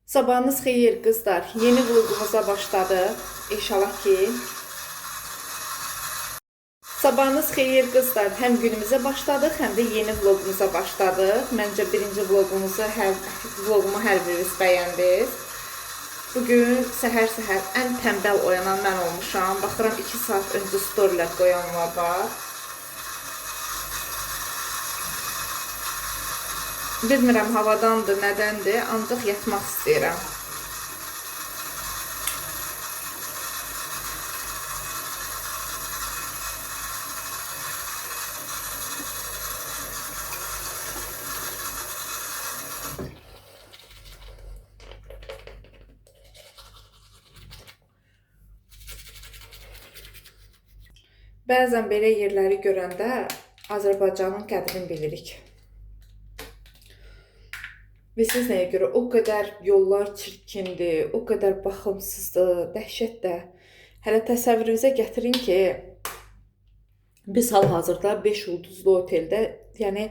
Sabahınız xeyir qızlar. Yeni vlogumuza başladı. İnşallah ki sabahınız xeyir qızlar. Həm günümüzə başladıq, həm də yeni vlogumuza başladıq. Məncə birinci vlogumu hər biriniz bəyəndiniz. Bugün səhər-səhər ən tənbəl oyanan mən olmuşam. Baxıram 2 saat öncə storylər qoyanlar var. Bilmirəm havadandır, nədəndir, ancaq yatmaq istəyirəm. Bəzən belə yerləri görəndə Azərbaycanın qədrini bilirik. Bilirsiniz nəyə görə? O qədər yollar çirkindir, o qədər baxımsızdır, dəhşətdir. Hələ təsəvvürünüzə gətirin ki, biz hal-hazırda 5 ulduzlu oteldə, yəni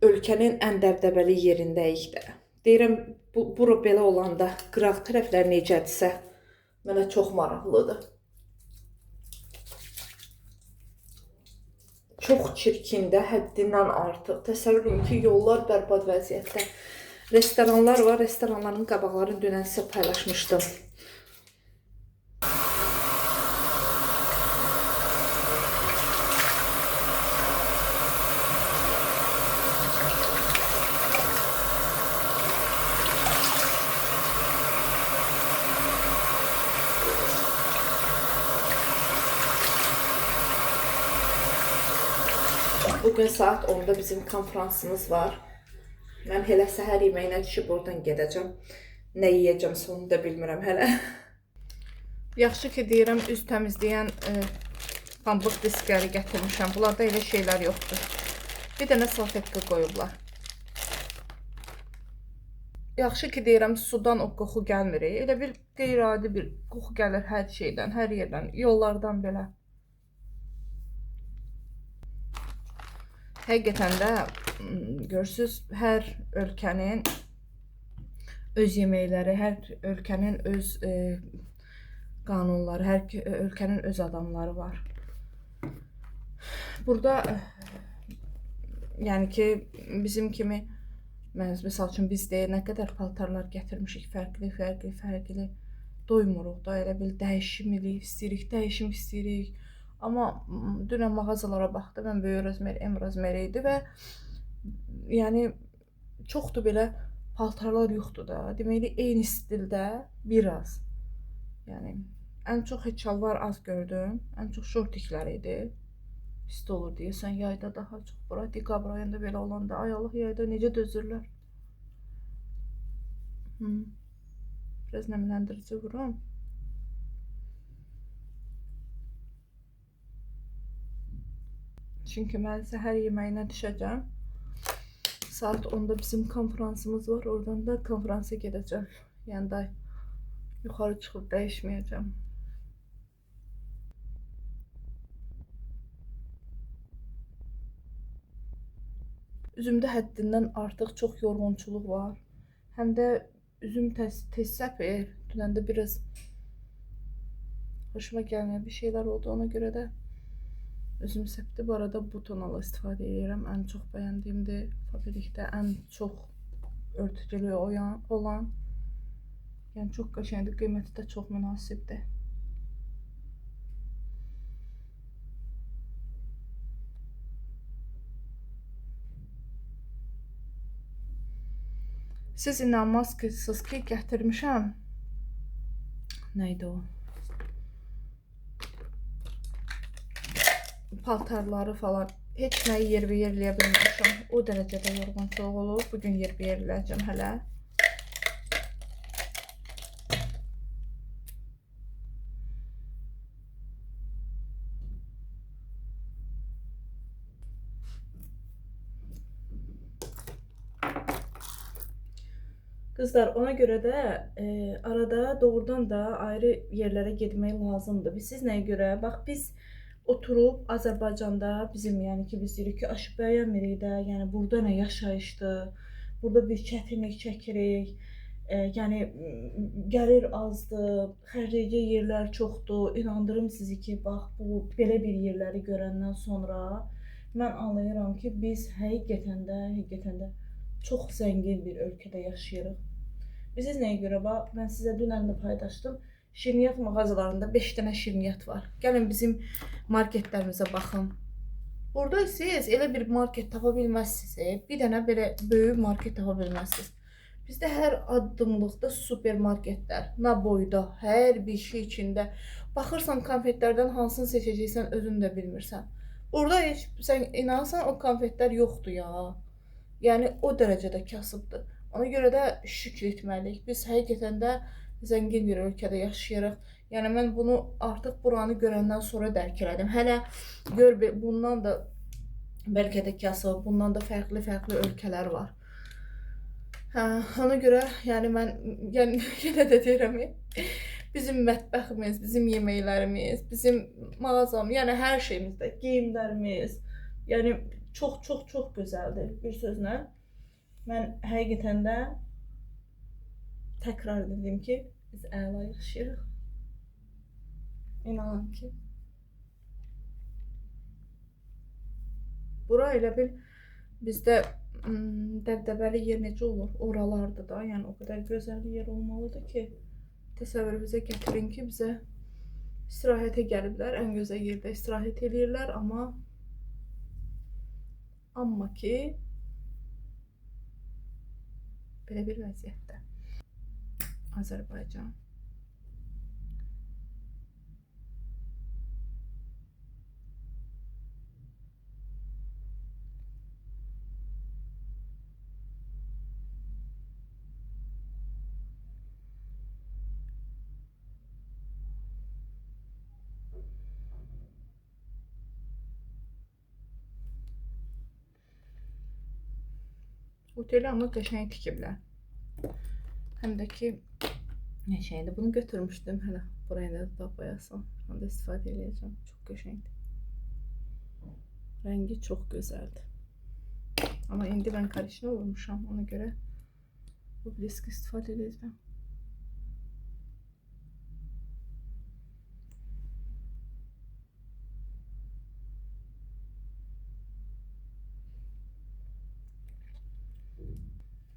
ölkənin ən dəbdəbəli yerindəyik də. Deyirəm, bura belə olanda qıraq tərəflər necədirsə, mənə çox maraqlıdır. Çox çirkində, həddindən artıq. Təsəvvür edin ki, yollar bərbad vəziyyətdə. Restoranlar var, restoranların qabaqlarını dünən sizə paylaşmışdım. Bugün saat 10'da bizim konferansımız var. Mən hələ səhər yeməyinə düşüb oradan gedəcəm. Nə yeyəcəm onu da bilmirəm hələ. Yaxşı ki deyirəm, üz təmizləyən pambıq diskləri gətirmişəm. Bunlarda elə şeylər yoxdur. Bir dənə salfetka qoyublar. Yaxşı ki deyirəm, sudan o qoxu gəlmir. Elə bir qeyri-adi bir qoxu gəlir hər şeydən, hər yerdən, yollardan belə. Həqiqətən də görürsüz, hər ölkənin öz yeməkləri, hər ölkənin öz qanunları, hər ölkənin öz adamları var. Burada yəni ki bizim kimi, məsəl üçün biz deyə nə qədər paltarlar gətirmişik, fərqli doymuruq da, elə bil dəyişimlik istəyirik, dəyişim istəyirik. Amma dünən mağazalara baxdım, mən böyük rozmeri, M rozmeri idi və yəni çoxdur belə paltarlar yoxdur da. Deməli eyni stildə biraz. Yəni ən çox heç şalvar az gördüm. Ən çox şortiklər idi. Pis olur deyəsən yayda daha çox. Bura dekabr ayında belə olanda, ay Allah, yayda necə dözürlər. Biraz nəmləndirici vurum. Çünki mən səhər yeməyinə düşəcəm. Saat 10'da bizim konferansımız var. Oradan da konferansa gedəcəm. Yəni da yuxarı çıxıb dəyişməyəcəm. Üzümdə həddindən artıq çox yorğunçuluq var. Həm də üzüm tez səpir. Dünən də biraz hoşuma gəlməyən bir şeylər oldu. Ona görə də üzüm səpdi. Bu arada bu tonala istifadə edirəm. Ən çox bəyəndiyimdir. Fabrikdə ən çox örtücülüyü olan. Yəni çox qəşəngdir. Qiyməti də çox münasibdir. Siz inanmazsınız ki gətirmişəm. Neydi o? Paltarları falan heç nəyi yer-bir-yer eləyə bilməmişəm. O dərəcədə yorğunçuluq olub. Bugün yer-bir-yer eləyəcəm hələ. Qızlar, ona görə də arada doğrudan da ayrı yerlərə getmək lazımdır. Siz nəyə görə? Bax biz oturub Azərbaycanda bizim, yəni ki biz deyirik ki, aşı bəyənmirik də, yəni burada nə yaşayışdır, burada bir çətinlik çəkirik. Yəni gəlir azdır, xərcləyəcək yerlər çoxdur. İnandırım sizi ki, bax bu belə bir yerləri görəndən sonra mən anlayıram ki, biz həqiqətən də çox zəngin bir ölkədə yaşayırıq. Bilirsiniz nəyə görə? Bax, mən sizə dünən də paylaşdım. Şirniyyat mağazalarında 5 dənə şirniyyat var. Gəlin bizim marketlərimizə baxın. Burada siz elə bir market tapa bilməzsiniz. Bir dənə belə böyük market tapa bilməzsiniz. Bizdə hər addımlıqda supermarketlər, nə boyda, hər bir şey içində. Baxırsan konfetlərdən hansını seçəcəksən özün də bilmirsən. Burada heç sən inansan o konfetlər yoxdur ya. Yəni o dərəcədə kasıbdır. Ona görə də şükür etməliyik. Biz həqiqətən də zəngin bir ölkədə yaşayırıq. Yəni mən bunu artıq buranı görəndən sonra dərk elədim. Hələ gör bundan da bəlkə də kasıb, bundan da fərqli ölkələr var. Ona görə yəni mən yenə də deyirəm, bizim mətbəximiz, bizim yeməklərimiz, bizim mağazam, yəni hər şeyimizdə, geyimlərimiz, yəni çox gözəldir. Bir sözlə mən həqiqətən də təkrar dedim ki, biz əla yaşayırıq. İnanın ki. Bura elə bil bizdə dəbdəbəli yer necə olur? Oralarda da, yəni o qədər gözəl yer olmalıdır ki, təsəvvürünüzə gətirin ki, bizə istirahətə gəliblər, ən gözəl yerdə istirahət edirlər, amma ki, belə bir vəziyyətdə. Azərbaycan. Oteli amma qəşəng tikiblər. Həm də ki, qəşəngdir. Bunu götürmüşdüm hələ. Buraya da da boyasam. Onu da istifadə edəcəm. Çox qəşəngdir. Rəngi çox gözəldir. Amma indi mən karışına vurmuşam. Ona görə bu blisk istifadə edəcəm.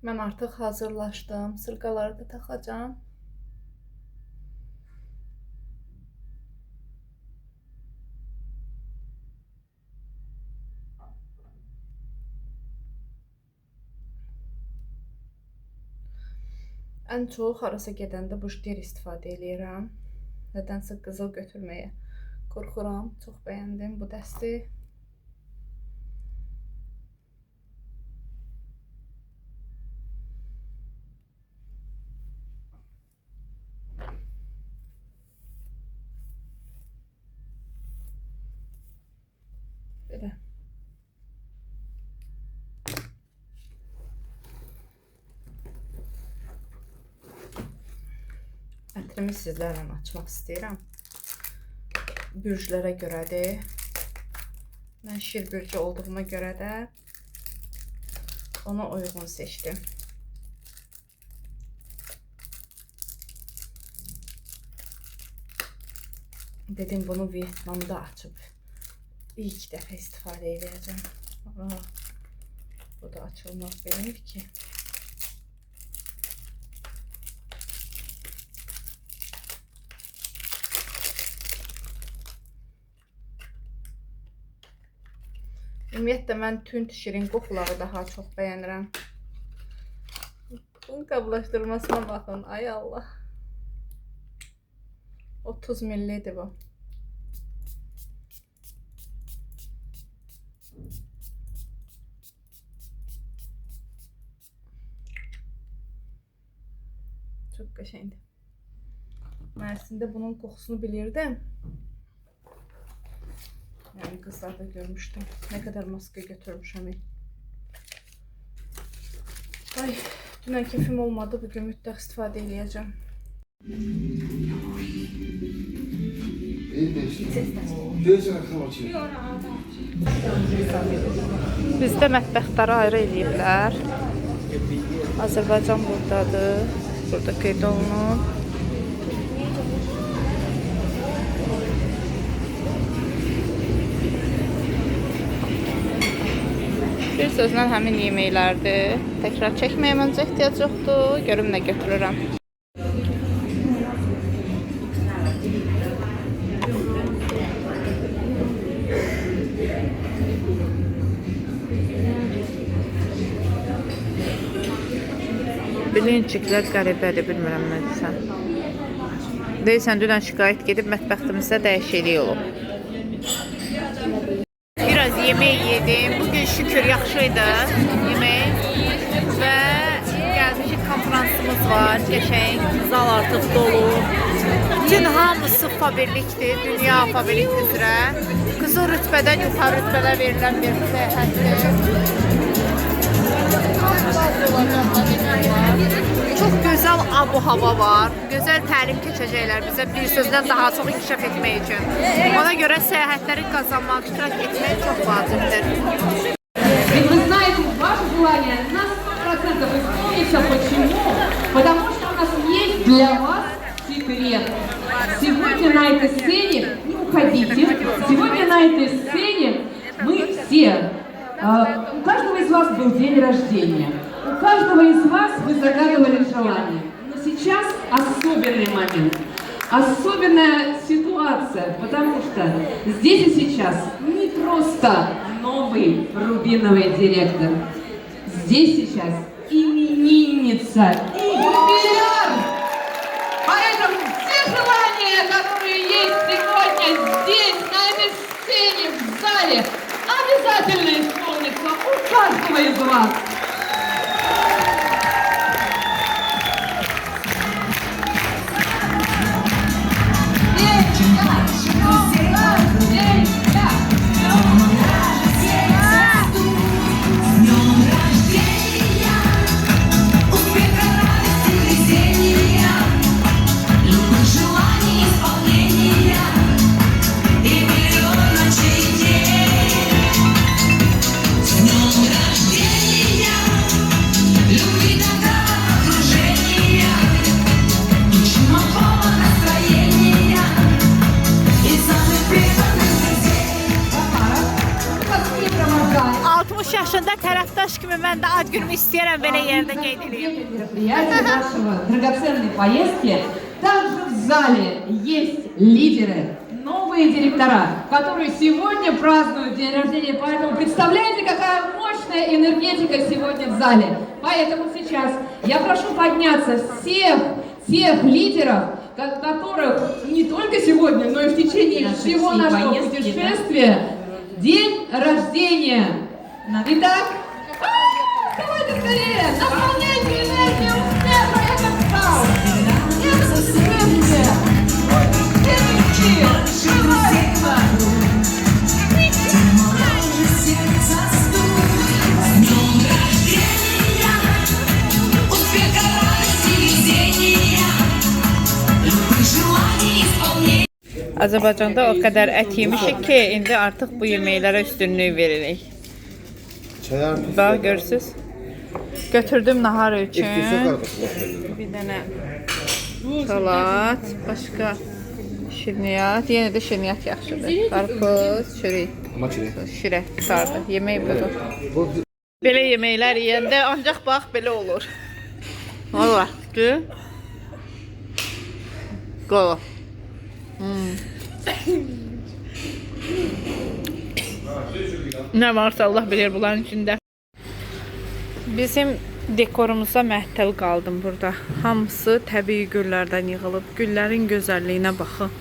Mən artıq hazırlaşdım. Sırqaları da taxacağım. Ən çox harasa gedəndə bujder istifadə edirəm. Nədənsə qızıl götürməyə qorxuram. Çox bəyəndim bu dəsti. Belə. Ətrimi sizlərlə açmaq istəyirəm. Bürclərə görədir. Mən şir bürcü olduğuma görə də ona uyğun seçdim. Dedim bunu Vietnamda açıb ilk dəfə istifadə edəcəm. Bu da açılmaz belir ki. Ümumiyyətlə mən tünd şirin qoxuları daha çox bəyənirəm. Bunun qablaşdırmasına baxın. Ay Allah. 30 millidir bu. Çok qəşəngdir. Mən əslində bunun qoxusunu bilirdim. Yəni qızlarda görmüşdüm. Nə qədər maska götürmüşəm. Ay, dünən keyfim olmadı. Bugün mütləq istifadə edəcəm. Bizdə mətbəxləri ayrı eləyiblər. Azərbaycan buradadır. burada qeyd olunub. Bir sözlə həmin yeməklərdir. Təkrar çəkməyə məncə ehtiyac yoxdur. Görüm nə götürürəm. Bilinciklər qəribədir, bilmirəm nə desən. Deyirsən, dünən şikayət gedib mətbəxtimizdə dəyişiklik olub. Biraz yemək yedim. Bugün şükür yaxşıydı yemək. Və gəlmişik, konferansımız var. Qəşəng, zal artıq dolu. Bütün hamısı fabirlikdir, dünya fabirlik üzrə. Qızıl rütbədən yuxarı rütbələr verilən bir səyahətdir. Çok güzel abu-hava var. Güzel təlim keçəcəklər bizə bir sözlə daha çox inkişaf etmək üçün. Ona görə səyahətləri qazanmaq, iştirak etmək çox vacibdir. Вы знаете, ваше желание на 100% исполнится. Почему? Потому что у нас есть для вас секрет. Сегодня на этой сцене, не уходите, сегодня на этой сцене мы все, у каждого из вас был день рождения. У каждого из вас вы загадывали желание. Но сейчас особенный момент, особенная ситуация, потому что здесь и сейчас не просто новый рубиновый директор. Здесь сейчас именинница и юбиляр. Поэтому все желания, которые есть сегодня здесь, на этой сцене, в зале, обязательно исполнятся у каждого из вас. Yaşında tərəfdaş kimi mən də ad günümü istəyirəm belə yerdə qeyd edeyim. Мероприятия нашего драгоценной поездки. Также в зале есть лидеры, новые директора, которые сегодня празднуют день рождения. Поэтому представляете, какая мощная энергетика сегодня в зале. Поэтому сейчас я прошу подняться всех лидеров, которых не только сегодня, но и в течение всего нашего путешествия день рождения. Итак, давайте скорее, наполняйте энергию успеха этот зал. Это счастье. Azərbaycanda o qədər ət yemişik ki, indi artıq bu yeməklərə üstünlük veririk. Bax, görürsünüz. Götürdüm nahar üçün. Bir dənə salat, başqa şirniyyat. Yenə də şirniyyat yaxşıdır. Qarpız, çörək, şirə, sardı. Yemək budur. Belə yeməklər yeyəndə ancaq bax, belə olur. Valla, gül. Qola. Nə varsa Allah bilir bunların içində. Bizim dekorumuza məhtəl qaldım burada. Hamısı təbii güllərdən yığılıb. Güllərin gözəlliyinə baxın.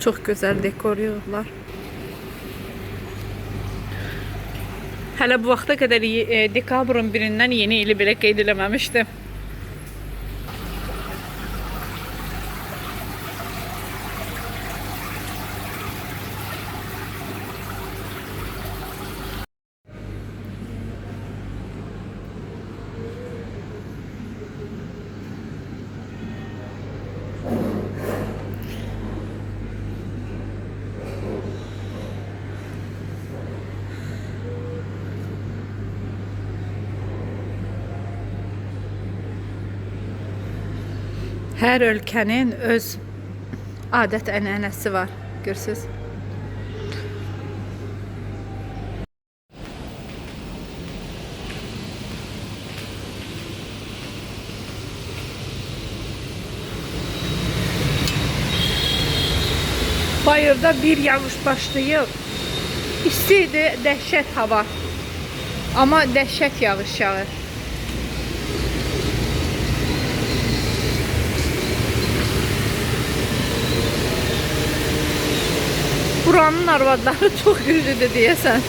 Çox gözəl dekor yığıblar. Hələ bu vaxta qədər dekabrın 1-dən yeni ili belə qeyd eləməmişdim. Hər ölkənin öz adət-ənənəsi var. Görürsüz? Bayırda bir yağış başlayıb. İstiydi, dəhşət hava. Amma dəhşət yağış yağır. Buranın arvadları çox güclüdür deyəsən.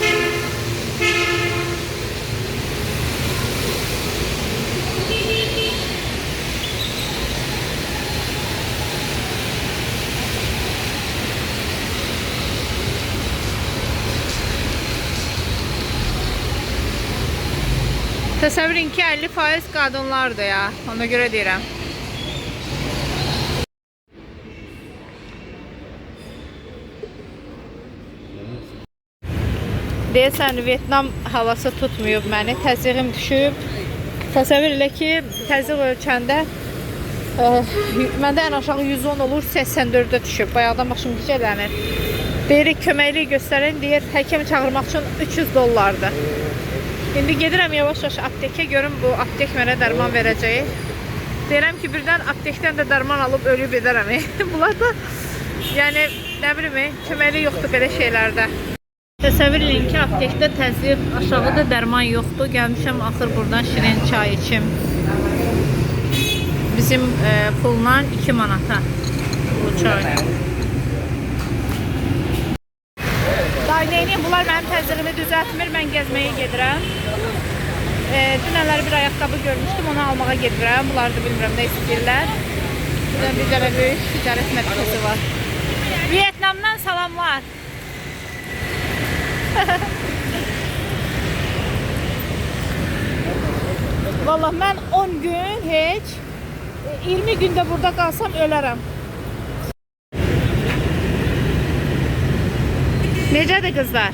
Təsəvvür edin ki, 50% qadınlardır ya. Ona görə deyirəm. Deyəsən, Vietnam havası tutmuyub məni. Təzyiğim düşüb. Təsəvvür elə ki, təzyiq ölçəndə məndə ən aşağı 110 olur, 84-də düşüb. Bayaqdan başım gecələnir. Deyirik, köməklik göstərin, deyir, həkim çağırmaq üçün $300. İndi gedirəm yavaş-yavaş aptekə, görüm bu aptek mənə dərman verəcək. Deyirəm ki, birdən aptekdən də dərman alıb ölüb edərəm. Bunlar da, yəni, nə bilim, köməkli yoxdur belə şeylərdə. Təsəvvür edin ki, aptekdə təzyiq, aşağıda dərman yoxdur. Gəlmişəm, axır buradan şirin çay içim. Bizim pulla 2 manata bu çay. Dairəyini, bunlar mənim təzyiqimi düzəltmir, mən gəzməyə gedirəm. Dünənlər bir ayaqqabı görmüşdüm, onu almağa gedirəm. Bunları da bilmirəm, nə istəyirlər. Buradan bir dənə böyük ticarət mərkəzi var. Vietnamdan salamlar. Vallahi mən 10 gün heç, 20 gündə burada qalsam ölərəm. Necədir qızlar?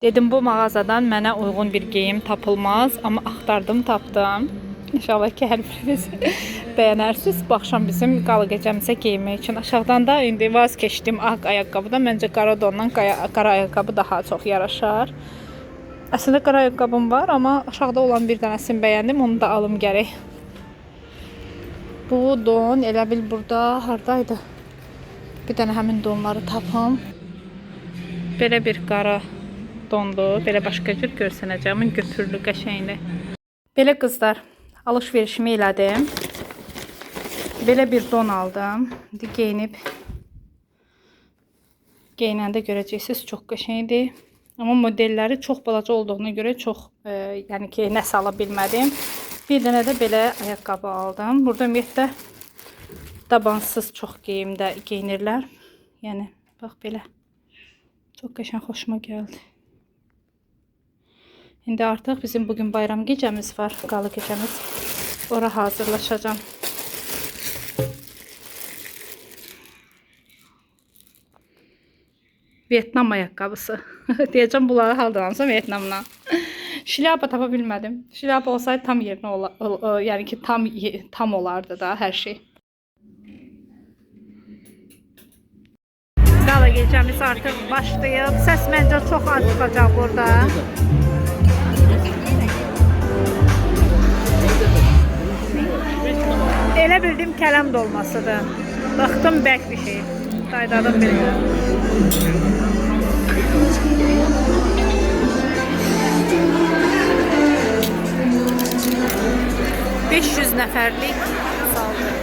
Dedim, bu mağazadan mənə uyğun bir geyim tapılmaz, amma axtardım, tapdım. İnşallah ki, hər biriniz bəyənərsiniz. Bu axşam bizim qalı gecəmizə geyinmək üçün. Aşağıdan da indi vaz keçdim ağ ayaqqabıdan. Məncə qara dondan qara ayaqqabı daha çox yaraşar. Əslində qara ayaqqabım var, amma aşağıda olan bir dənəsini bəyəndim, onu da alım gərək. Bu don elə bil burada hardaydı? Bir dənə həmin donları tapım. Belə bir qara dondu. Belə başqa cür görsənəcəmin götürülü qəşəngli. Belə qızlar, alış-verişimi elədim. Belə bir don aldım. İndi geyinəndə görəcəksiniz, çox qəşəngdir. Amma modelləri çox balaca olduğuna görə çox, yəni ki, nəsə ala bilmədim. Bir dənə də belə ayaqqabı aldım. Burada ümumiyyətlə dabansız çox geyimdə geyinirlər. Yəni, bax belə. Çox qəşəng, xoşuma gəldi. İndi artıq bizim bugün bayram gecəmiz var, qalı gecəmiz. Ora hazırlaşacağım. Vietnam ayaqqabısı. Deyəcəm, bunları haldıramsam Vietnamdan. Şlyapa tapa bilmədim. Şlyapa olsaydı tam yerinə yəni ki, tam olardı da hər şey. Qalı gecəmiz artıq başlayıb. Səs məncə çox az çıxacaq burada. Elə bildim kələm dolmasıdır. Baxdım bək bir şey. Daydadım bildim. 500 nəfərlik saldı.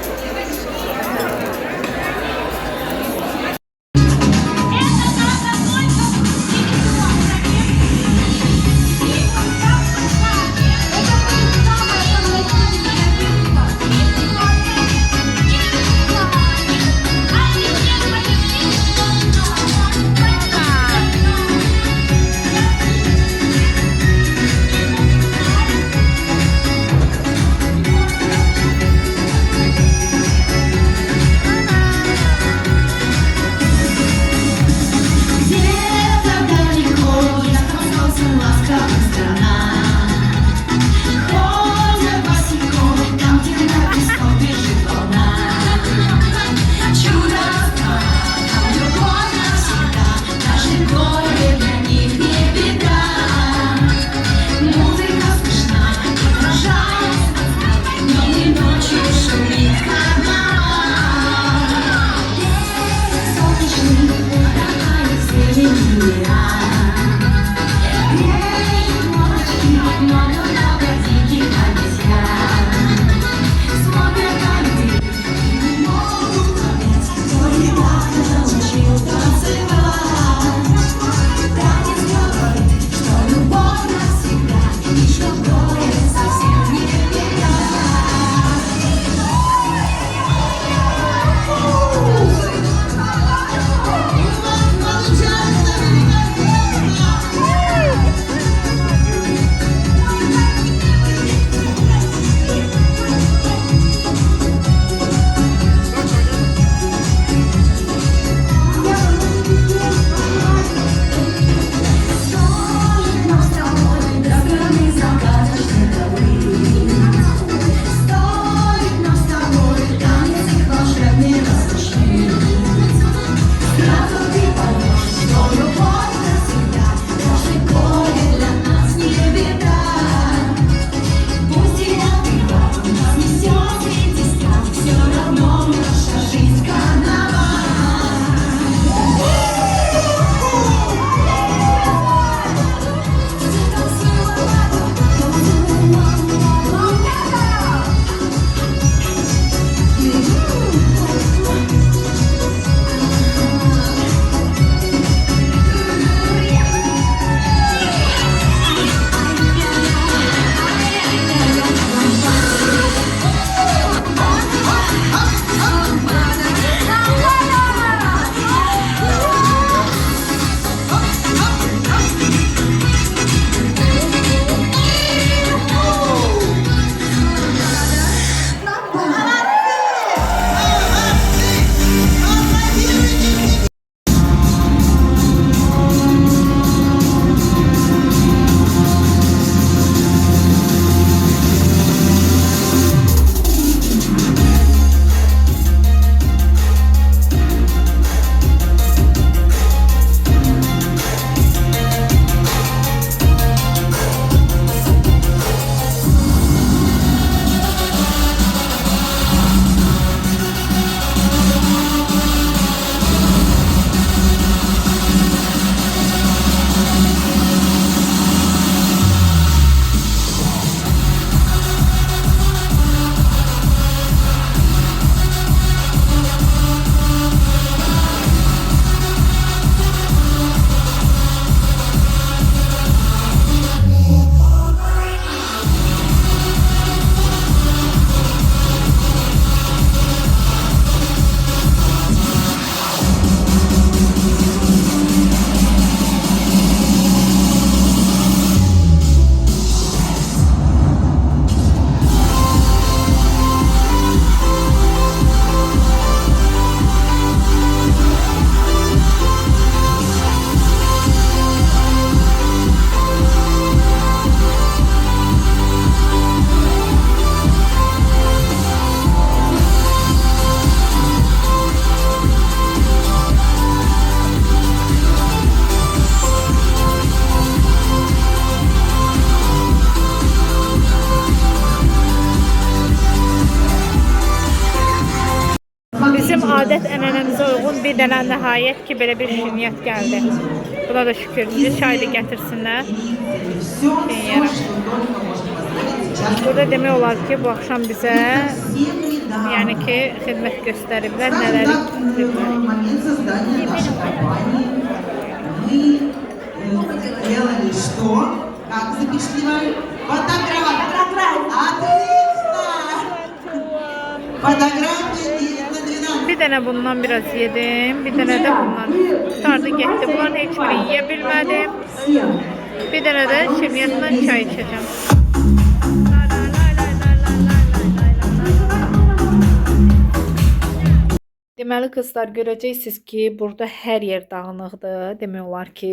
Bizim adət-ənənəmizə uyğun bir dənə nəhayət ki, belə bir şirniyyat gəldi. Buna da şükür. Bir çay da gətirsinlər. Burada demək olar ki, bu axşam bizə yəni ki, xidmət göstəriblər, nələri bir dənə bundan biraz yedim, bir dənə də bundan tutardı getdi. Bunların heç biri yiyə bilmədim. Bir dənə də şirniyyatla çay içəcəm. Deməli qızlar, görəcəksiniz ki, burada hər yer dağınıqdır. Demək olar ki,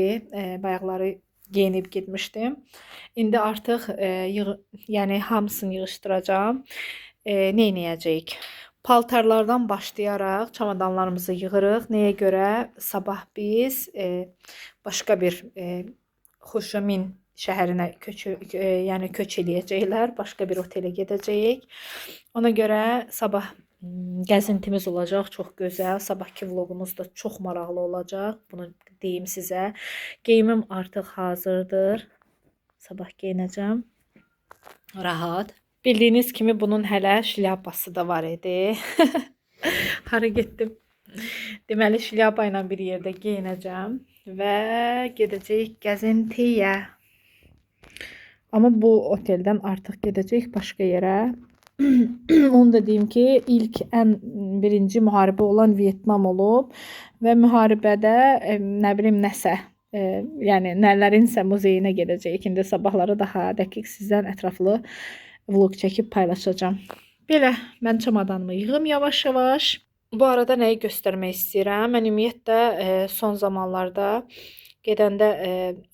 bayaqları geyinib getmişdim. İndi artıq yəni hamısını yığışdıracağam. Nə edəcəyik? Paltarlardan başlayaraq çamadanlarımızı yığırıq. Nəyə görə? Sabah biz başqa bir Xoşamin şəhərinə köç eləyəcəklər. Başqa bir otelə gedəcəyik. Ona görə sabah gəzintimiz olacaq, çox gözəl. Sabahki vlogumuz da çox maraqlı olacaq. Bunu deyim sizə. Geyimim artıq hazırdır. Sabah geyinəcəm. Rahat. Bildiyiniz kimi bunun hələ şlyapası da var idi. Hara getdim? Deməli şlyapa ilə bir yerdə geyinəcəm və gedəcəyik gəzintiyə. Amma bu oteldən artıq gedəcəyik başqa yerə. Onu da deyim ki, ilk ən birinci müharibə olan Vyetnam olub və müharibədə nə bilim nəsə, yəni nələrinsə muzeyinə gedəcəyik. İndi sabahları daha dəqiq sizdən ətraflı vlog çəkib paylaşacağım. Belə, mən çamadanımı yığım yavaş-yavaş. Bu arada nəyi göstərmək istəyirəm? Mən ümumiyyətlə son zamanlarda gedəndə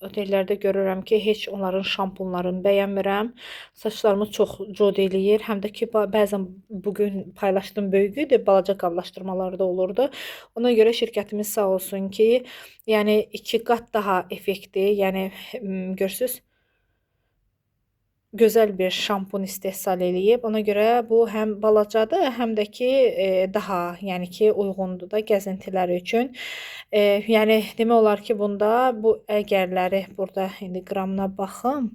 otellərdə görürəm ki, heç onların şampunlarını bəyənmirəm. Saçlarımı çox cod eləyir. Həm də ki, bəzən bugün paylaşdığım böyük idi, balaca qablaşdırmaları da olurdu. Ona görə şirkətimiz sağ olsun ki, yəni 2 qat daha effektli, yəni görürsüz, gözəl bir şampun istehsal eləyib. Ona görə bu həm balacadır, həm də ki daha, yəni ki uyğundur da gəzintilər üçün. Yəni demək olar ki, bunda bu əgərləri burada indi qramına baxım.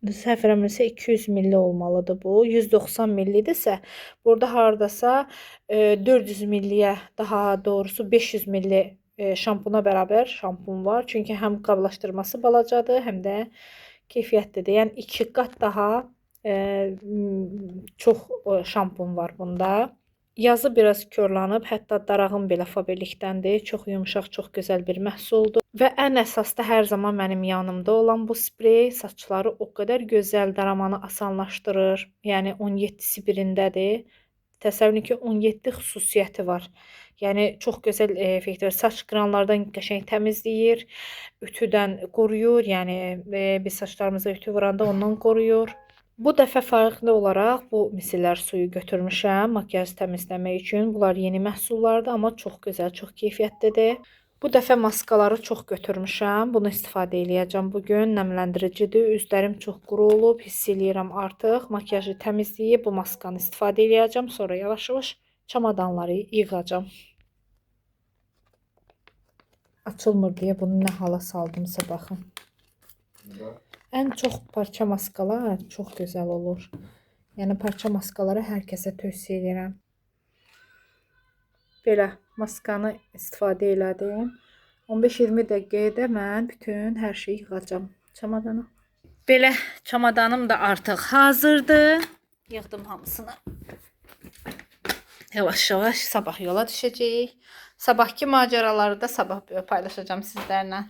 Səhv eləmirəmsə 200 milli olmalıdır bu. 190 millidirsə, burada hardasa 400 milliyə, daha doğrusu 500 milli şampuna bərabər şampun var. Çünki həm qablaşdırması balacadır, həm də keyfiyyətlidir. Yəni 2 qat daha çox şampun var bunda. Yazı biraz körlanıb, hətta darağım belə Faberlicdəndir. Çox yumşaq, çox gözəl bir məhsuldur. Və ən əsas da hər zaman mənim yanımda olan bu sprey saçları o qədər gözəl, daramanı asanlaşdırır. Yəni 17-si birindədir. Təsəvvürün ki, 17 xüsusiyyəti var. Yəni çox gözəl effekt verir. Saç qıranlardan qəşəng təmizləyir, ütüdən qoruyur. Yəni biz saçlarımıza ütü vuranda ondan qoruyur. Bu dəfə fərqli olaraq bu misillər suyu götürmüşəm makyaj təmizləmək üçün. Bunlar yeni məhsullardır, amma çox gözəl, çox keyfiyyətlidir. Bu dəfə maskaları çox götürmüşəm. Bunu istifadə eləyəcəm bugün. Nəmləndiricidir. Üzlərim çox quru olub. Hiss eləyirəm artıq. Makyajı təmizləyib bu maskanı istifadə eləyəcəm. Sonra yavaş-yavaş çamadanları yığacam. Açılmır deyə bunu nə hala saldımsa baxın. Ən çox parça maskalar çox gözəl olur. Yəni parça maskaları hər kəsə tövsiyə edirəm. Belə maskanı istifadə elədim. 15-20 dəqiqəyə mən bütün hər şeyi yığacam çamadana. Belə çamadanım da artıq hazırdır. Yığdım hamısını. Yavaş-yavaş sabah yola düşəcəyik. Sabahki macəraları da sabah paylaşacağım sizlərlə.